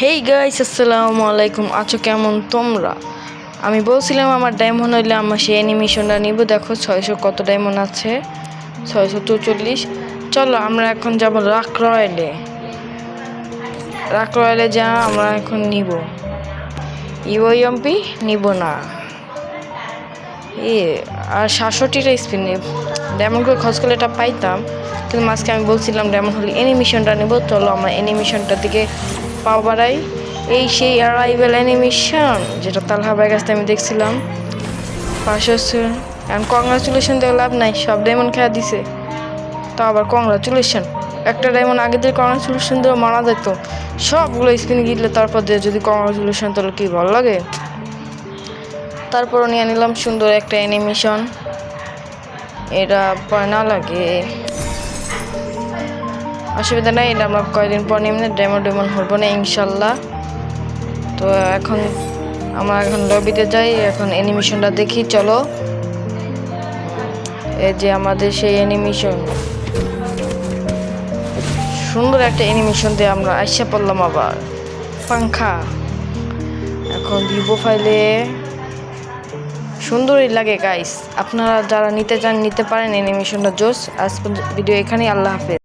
Hey guys, আসসালামু আলাইকুম। আছো কেমন তোমরা? আমি বলছিলাম আমার ডায়মন্ড হইলে আমার সেই অ্যানিমেশনটা নিব। দেখো 600 কত ডায়মন্ড আছে, 644। চলো আমরা এখন যাব রাক রয়েলে। রাক রয়েলে যা আমরা এখন নিব। ইউএমপি নিব না, আর 67টা স্পিন নিব। ডায়মন্ড করে খরচ করলে এটা পাইতাম, কিন্তু মাঝকে আমি বলছিলাম ডায়মন্ড হলে অ্যানিমেশনটা নেব। চলো আমরা অ্যানিমেশনটার দিকে পাও বাড়াই। এই সেই অ্যারাইভেল অ্যানিমেশন যেটা তালহা ভাইয়ের কাছ থেকে আমি দেখছিলাম। পাশে এখন কংগ্রাচুলেশন দেওয়া লাভ নাই, সব ডায়মন্ড খেয়া দিছে। তা আবার কংগ্রাচুলেশন, একটা ডায়মন্ড আগে দিয়ে কংগ্রাচুলেশন দেওয়া মারা যেত। সবগুলো স্পিন গিরলে তারপর দিয়ে যদি কংগ্রাচুলেশন তাহলে কি ভালো লাগে। তারপরও নিয়ে নিলাম সুন্দর একটা অ্যানিমেশন। এটা পরে না লাগে, অসুবিধা নাই। এটা আমরা কয়েকদিন পর নিয়ে ডায়মন্ড হবো না ইনশাল্লাহ। তো এখন আমরা লবিতে যাই, এখন অ্যানিমেশনটা দেখি। চলো, এই যে আমাদের সেই অ্যানিমেশন, সুন্দর একটা অ্যানিমেশন দিয়ে আমরা আইসা পড়লাম আবার পাংখা। এখন ভিভো ফাইলে সুন্দরই লাগে গাইস। আপনারা যারা নিতে চান নিতে পারেন, অ্যানিমেশনটা জোস। আজ ভিডিও এখানেই, আল্লাহ হাফেজ।